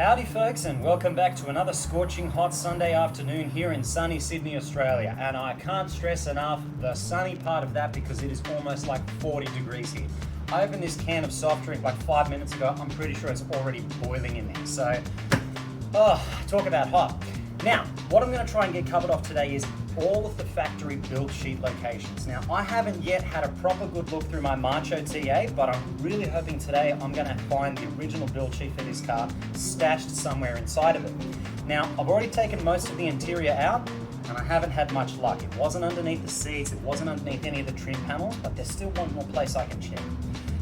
Howdy folks, and welcome back to another scorching hot Sunday afternoon here in sunny Sydney, Australia. And I can't stress enough the sunny part of that because it is almost like 40 degrees here. I opened this can of soft drink like 5 minutes ago. I'm pretty sure it's already boiling in there. So, talk about hot. Now, what I'm going to try and get covered off today is all of the factory build sheet locations. Now, I haven't yet had a proper good look through my Macho T, but I'm really hoping today I'm going to find the original build sheet for this car stashed somewhere inside of it. Now, I've already taken most of the interior out, and I haven't had much luck. It wasn't underneath the seats, it wasn't underneath any of the trim panels, but there's still one more place I can check.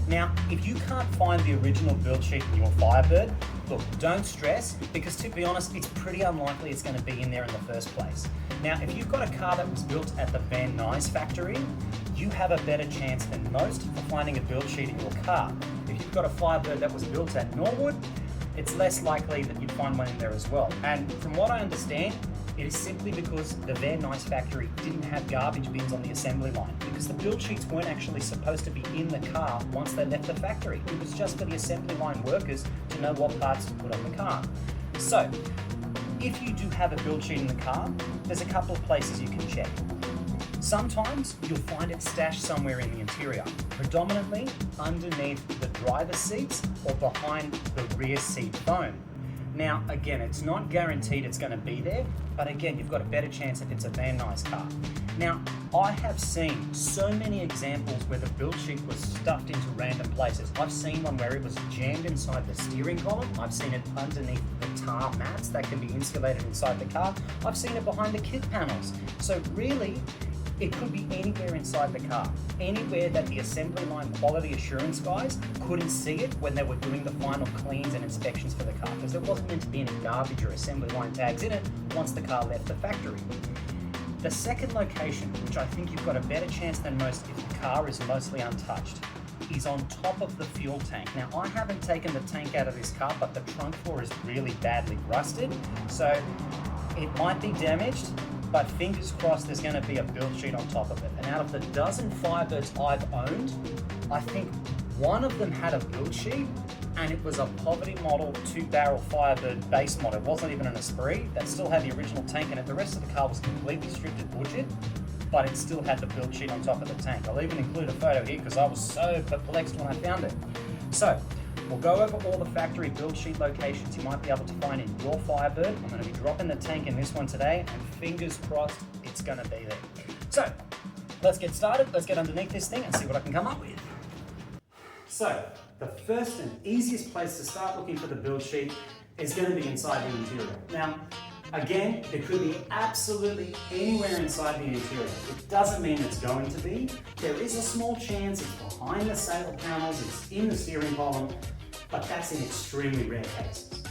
Now, if you can't find the original build sheet in your Firebird, look, don't stress, because to be honest, it's pretty unlikely it's going to be in there in the first place. Now, if you've got a car that was built at the Van Nuys factory, you have a better chance than most for finding a build sheet in your car. If you've got a Firebird that was built at Norwood, it's less likely that you'd find one in there as well. And from what I understand, it is simply because the Van Nuys factory didn't have garbage bins on the assembly line, because the build sheets weren't actually supposed to be in the car once they left the factory. It was just for the assembly line workers to know what parts to put on the car. So, if you do have a build sheet in the car, there's a couple of places you can check. Sometimes you'll find it stashed somewhere in the interior, predominantly underneath the driver's seats or behind the rear seat foam. Now, again, it's not guaranteed it's going to be there, but again, you've got a better chance if it's a Van Nuys car. Now, I have seen so many examples where the build sheet was stuffed into random places. I've seen one where it was jammed inside the steering column. I've seen it underneath the tar mats that can be insulated inside the car. I've seen it behind the kit panels. So really, it could be anywhere inside the car, anywhere that the assembly line quality assurance guys couldn't see it when they were doing the final cleans and inspections for the car, because there wasn't meant to be any garbage or assembly line tags in it once the car left the factory. The second location, which I think you've got a better chance than most if the car is mostly untouched, is on top of the fuel tank. Now, I haven't taken the tank out of this car, but the trunk floor is really badly rusted, so it might be damaged, but fingers crossed there's going to be a build sheet on top of it. And out of the dozen Firebirds I've owned, I think one of them had a build sheet, and it was a poverty model 2-barrel Firebird base model. It wasn't even an Esprit. That still had the original tank in it. The rest of the car was completely stripped and butchered, but it still had the build sheet on top of the tank. I'll even include a photo here because I was so perplexed when I found it. So, we'll go over all the factory build sheet locations you might be able to find in your Firebird. I'm going to be dropping the tank in this one today, and fingers crossed it's going to be there. So, let's get started. Let's get underneath this thing and see what I can come up with. So, the first and easiest place to start looking for the build sheet is going to be inside the interior. Now, again, it could be absolutely anywhere inside the interior. It doesn't mean it's going to be. There is a small chance it's behind the saddle panels, it's in the steering column, but that's in extremely rare cases.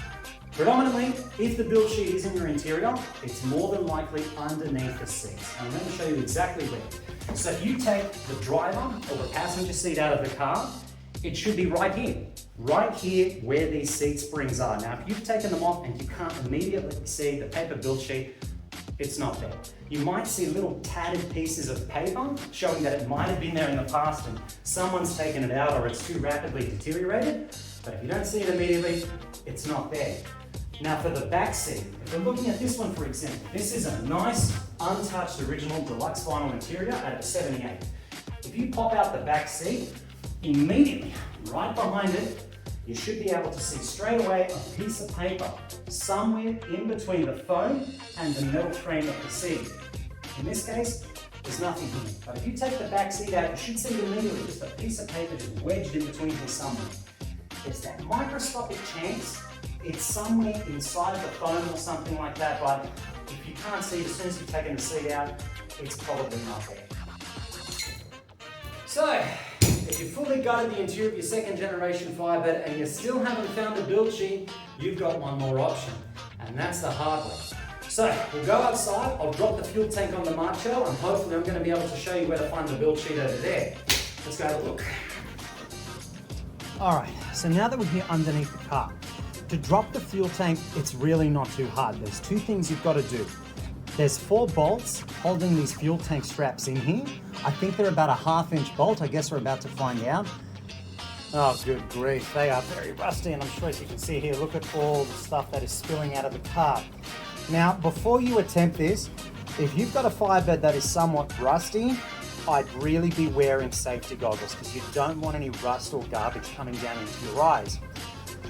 Predominantly, if the build sheet is in your interior, it's more than likely underneath the seats. And I'm going to show you exactly where. So if you take the driver or the passenger seat out of the car, it should be right here where these seat springs are. Now, if you've taken them off and you can't immediately see the paper build sheet, it's not there. You might see little tattered pieces of paper showing that it might have been there in the past and someone's taken it out or it's too rapidly deteriorated. But if you don't see it immediately, it's not there. Now for the back seat, if we're looking at this one for example, this is a nice, untouched original deluxe vinyl interior at a 78. If you pop out the back seat, immediately, right behind it, you should be able to see straight away a piece of paper somewhere in between the foam and the metal frame of the seat. In this case, there's nothing here. But if you take the back seat out, you should see immediately just a piece of paper just wedged in between here somewhere. There's that microscopic chance it's somewhere inside of the foam or something like that, but if you can't see it as soon as you've taken the seat out, it's probably not there. So, if you've fully gutted the interior of your second generation Firebird and you still haven't found a build sheet, you've got one more option, and that's the hardware. So, we'll go outside, I'll drop the fuel tank on the Macho, and hopefully I'm going to be able to show you where to find the build sheet over there. Let's go have a look. Alright, so now that we're here underneath the car, to drop the fuel tank, it's really not too hard. There's two things you've got to do. There's 4 bolts holding these fuel tank straps in here. I think they're about a 1/2 inch bolt. I guess we're about to find out. Oh, good grief. They are very rusty, and I'm sure as you can see here, look at all the stuff that is spilling out of the car. Now, before you attempt this, if you've got a Firebird that is somewhat rusty, I'd really be wearing safety goggles because you don't want any rust or garbage coming down into your eyes.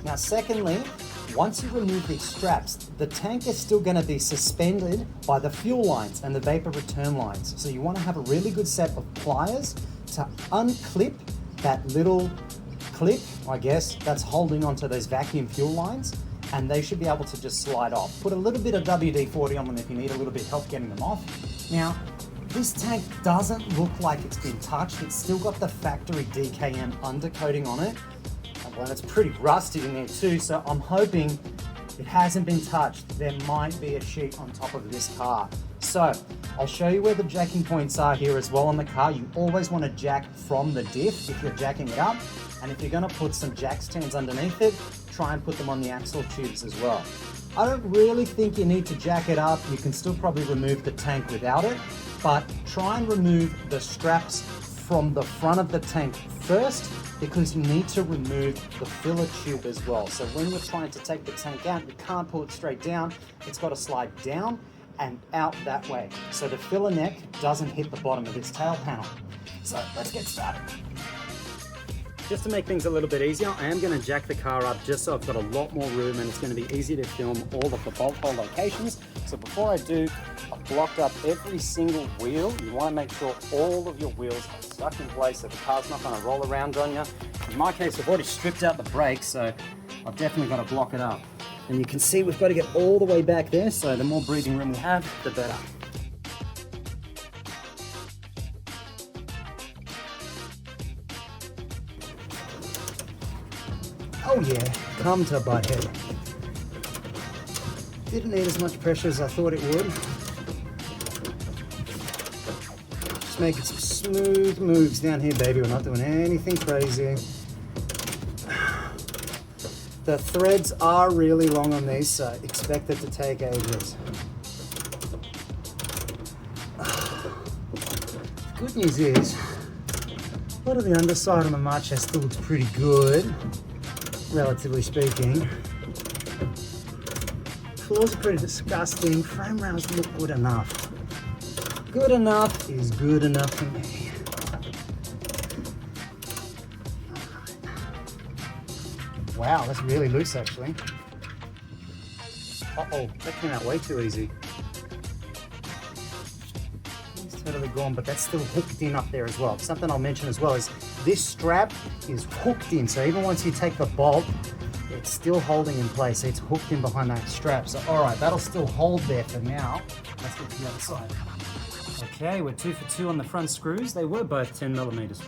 Now, secondly, once you remove these straps, the tank is still going to be suspended by the fuel lines and the vapor return lines. So you want to have a really good set of pliers to unclip that little clip, I guess, that's holding onto those vacuum fuel lines, and they should be able to just slide off. Put a little bit of WD-40 on them if you need a little bit of help getting them off. Now, this tank doesn't look like it's been touched. It's still got the factory DKM undercoating on it. Well, it's pretty rusty in there too, so I'm hoping it hasn't been touched. There might be a sheet on top of this car. So I'll show you where the jacking points are here as well on the car. You always want to jack from the diff if you're jacking it up. And if you're going to put some jack stands underneath it, try and put them on the axle tubes as well. I don't really think you need to jack it up. You can still probably remove the tank without it, but try and remove the straps from the front of the tank first, because you need to remove the filler tube as well. So when you're trying to take the tank out, you can't pull it straight down. It's got to slide down and out that way, so the filler neck doesn't hit the bottom of this tail panel. So let's get started. Just to make things a little bit easier, I am going to jack the car up just so I've got a lot more room and it's going to be easy to film all of the bolt hole locations. So before I do, I've blocked up every single wheel. You want to make sure all of your wheels are stuck in place so the car's not going to roll around on you. In my case, I've already stripped out the brakes, so I've definitely got to block it up. And you can see we've got to get all the way back there, so the more breathing room we have, the better. Oh yeah, come to butthead. Didn't need as much pressure as I thought it would. Just making some smooth moves down here, baby. We're not doing anything crazy. The threads are really long on these, so expect it to take ages. The good news is, a lot of the underside on the Macho still looks pretty good, relatively speaking. Floors are pretty disgusting. Frame rails look good enough. Good enough is good enough for me. Wow, that's really loose actually. Uh-oh, that came out way too easy. It's totally gone, but that's still hooked in up there as well. Something I'll mention as well is this strap is hooked in, so even once you take the bolt, it's still holding in place. It's hooked in behind that strap. So all right, that'll still hold there for now. Let's get to the other side. Okay, we're 2 for 2 on the front screws. They were both 10 millimeters.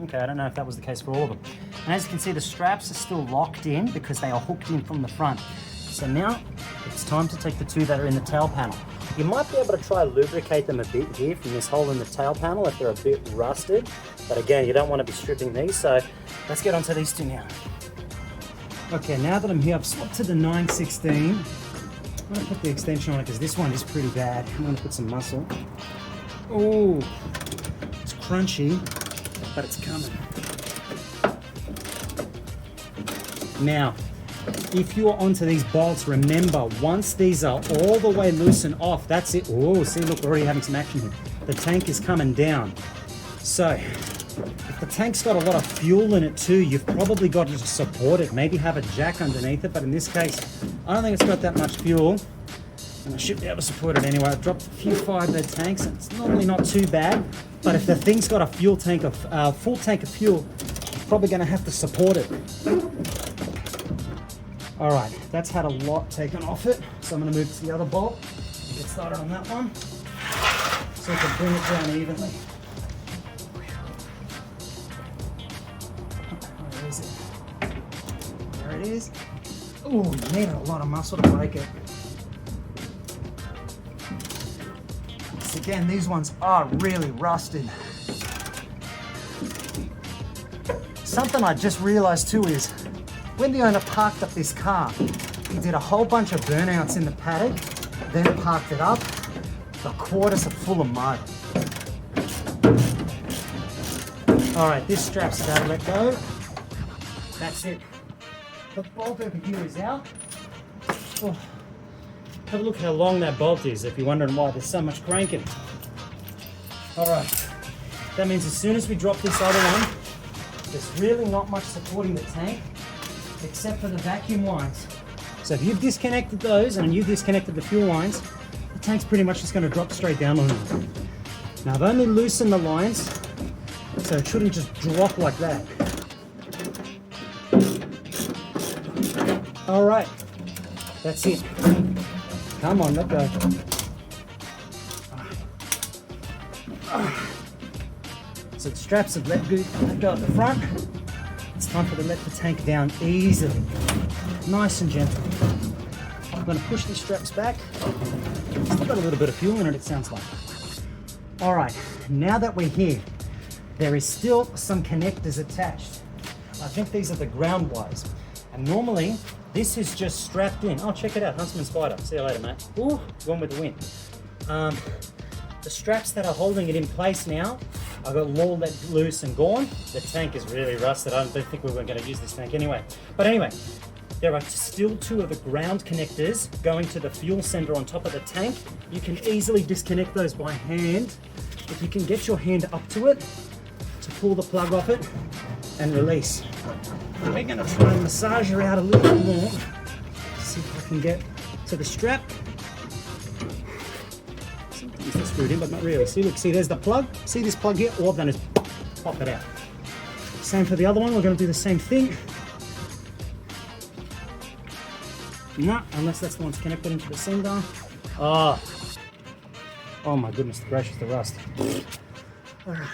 Okay, I don't know if that was the case for all of them. And as you can see, the straps are still locked in because they are hooked in from the front. So now it's time to take the two that are in the tail panel. You might be able to try lubricate them a bit here from this hole in the tail panel if they're a bit rusted. But again, you don't want to be stripping these, so let's get onto these two now. Okay, now that I'm here, I've swapped to the 916. I'm going to put the extension on it because this one is pretty bad. I'm going to put some muscle. Oh, it's crunchy, but it's coming. Now, if you're onto these bolts, remember, once these are all the way loose and off, that's it. Oh, see, look, we're already having some action here. The tank is coming down. So, if the tank's got a lot of fuel in it too, you've probably got to support it. Maybe have a jack underneath it, but in this case, I don't think it's got that much fuel. And I should be able to support it anyway. I've dropped a few Firebird tanks, and it's normally not too bad. But if the thing's got a fuel tank of full tank of fuel, you're probably going to have to support it. All right, that's had a lot taken off it, so I'm going to move to the other bolt. Get started on that one, so we can bring it down evenly. Where is it? There it is. Ooh, you need a lot of muscle to break it. Again, these ones are really rusted. Something I just realized too is when the owner parked up this car, he did a whole bunch of burnouts in the paddock, then parked it up. The quarters are full of mud. All right, this strap's about to let go. That's it. The bolt over here is out. Oh. Have a look how long that bolt is if you're wondering why there's so much cranking. Alright, that means as soon as we drop this other one, there's really not much supporting the tank except for the vacuum lines. So if you've disconnected those and you've disconnected the fuel lines, the tank's pretty much just going to drop straight down on them. Now I've only loosened the lines, so it shouldn't just drop like that. Alright, that's it. Come on, let go. So the straps have let go at the front. It's time for them to let the tank down easily. Nice and gentle. I'm going to push these straps back. Still got a little bit of fuel in it, it sounds like. Alright, now that we're here, there is still some connectors attached. I think these are the ground wires. And normally, this is just strapped in. Oh, check it out, Huntsman Spider. See you later, mate. Ooh, gone with the wind. The straps that are holding it in place now, I got all let loose and gone. The tank is really rusted. I don't think we were going to use this tank anyway. But anyway, there are still two of the ground connectors going to the fuel sender on top of the tank. You can easily disconnect those by hand. If you can get your hand up to it, to pull the plug off it and release. We're going to try and massage her out a little bit more. See if I can get to the strap. Sometimes they're screwed in, but not really. See, look, see, there's the plug. See this plug here? All I've done is pop it out. Same for the other one. We're going to do the same thing. No, unless that's the one that's connected into the sender. Oh my goodness gracious, the rust. All right.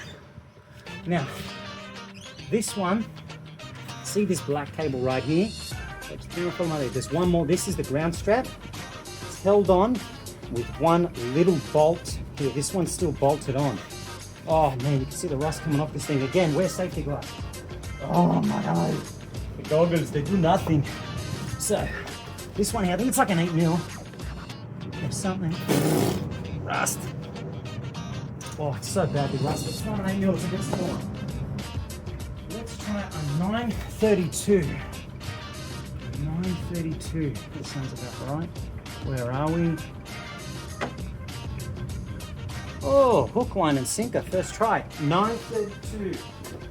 Now, this one, see this black cable right here? There's one more. This is the ground strap. It's held on with one little bolt here. This one's still bolted on. Oh man, you can see the rust coming off this thing. Again, wear safety glass. Oh my god. The goggles, they do nothing. So, this one here, I think it's like an 8mm or something. Rust. Oh, it's so badly rusted. It's not an 8mm, it's a bit smaller. Let's try a 932. 932. That sounds about right. Where are we? Oh, hook, line, and sinker. First try. 932.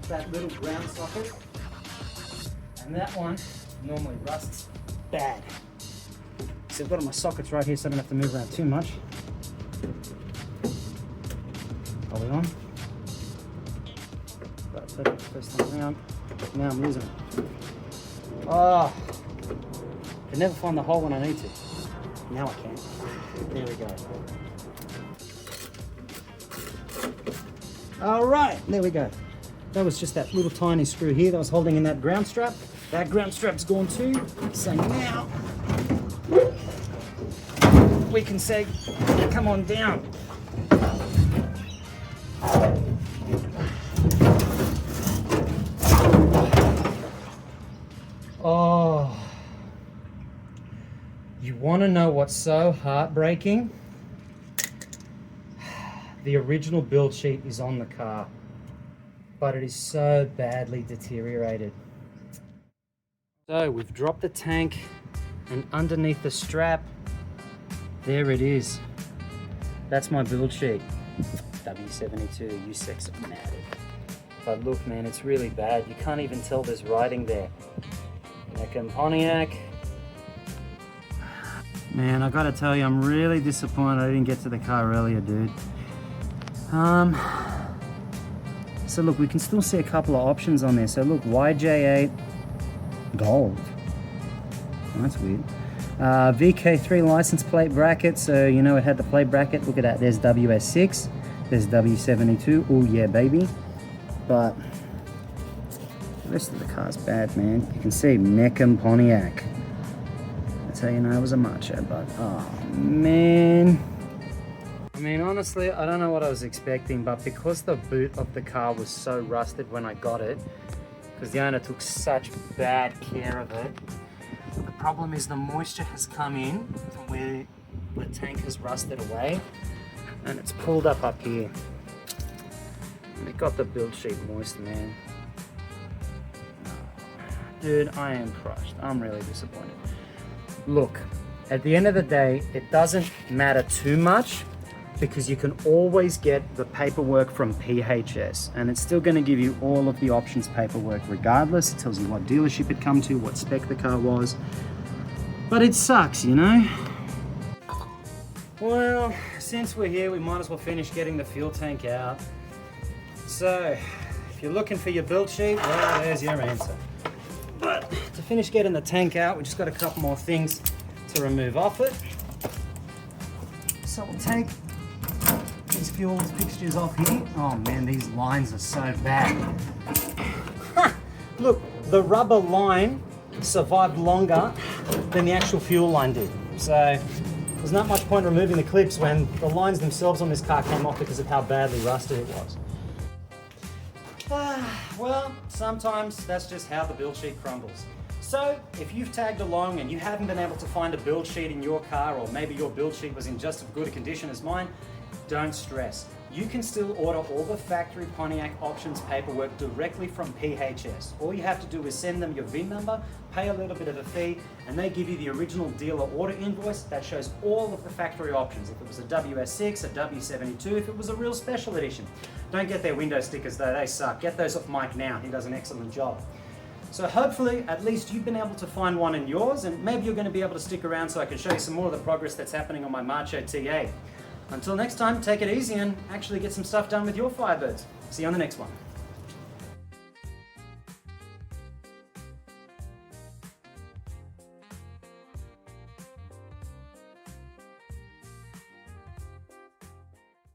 That little ground socket. And that one normally rusts bad. So I've got all my sockets right here so I don't have to move around too much. Are we on? That's it, first time around. Now I'm losing it. Oh, I can never find the hole when I need to. Now I can. There we go. All right, there we go. That was just that little tiny screw here that was holding in that ground strap. That ground strap's gone too. So now we can say, come on down. Oh, you want to know what's so heartbreaking? The original build sheet is on the car, but it is so badly deteriorated. So we've dropped the tank, and underneath the strap, there it is. That's my build sheet. W72, you sex of mad. But look, man, it's really bad. You can't even tell there's writing there. Mecum Pontiac. Man, I gotta tell you, I'm really disappointed I didn't get to the car earlier, dude. So look, we can still see a couple of options on there. So look, YJ8 gold. Oh, that's weird. VK3 license plate bracket. So you know it had the plate bracket. Look at that. There's WS6. There's W72. Oh yeah, baby. But the rest of the car's bad, man. You can see Mecum Pontiac. That's how you know it was a Macho, but oh man. I mean, honestly, I don't know what I was expecting, but because the boot of the car was so rusted when I got it, because the owner took such bad care of it, the problem is the moisture has come in from where the tank has rusted away, and it's pulled up here. And it got the build sheet moist, man. Dude, I am crushed. I'm really disappointed. Look, at the end of the day, it doesn't matter too much because you can always get the paperwork from PHS and it's still going to give you all of the options paperwork regardless. It tells you what dealership it come to, what spec the car was. But it sucks, you know? Well, since we're here, we might as well finish getting the fuel tank out. So, if you're looking for your build sheet, well, there's your answer. But to finish getting the tank out, we just got a couple more things to remove off it. So we'll take these fuel fixtures off here. Oh man, these lines are so bad. Look, the rubber line survived longer than the actual fuel line did. So there's not much point removing the clips when the lines themselves on this car came off because of how badly rusted it was. Well, sometimes that's just how the build sheet crumbles. So, if you've tagged along and you haven't been able to find a build sheet in your car, or maybe your build sheet was in just as good a condition as mine, don't stress. You can still order all the factory Pontiac options paperwork directly from PHS. All you have to do is send them your VIN number, pay a little bit of a fee, and they give you the original dealer order invoice that shows all of the factory options. If it was a WS6, a W72, if it was a real special edition. Don't get their window stickers though, they suck. Get those off Mike now, he does an excellent job. So hopefully, at least you've been able to find one in yours, and maybe you're going to be able to stick around so I can show you some more of the progress that's happening on my Macho TA. Until next time, take it easy and actually get some stuff done with your Firebirds. See you on the next one.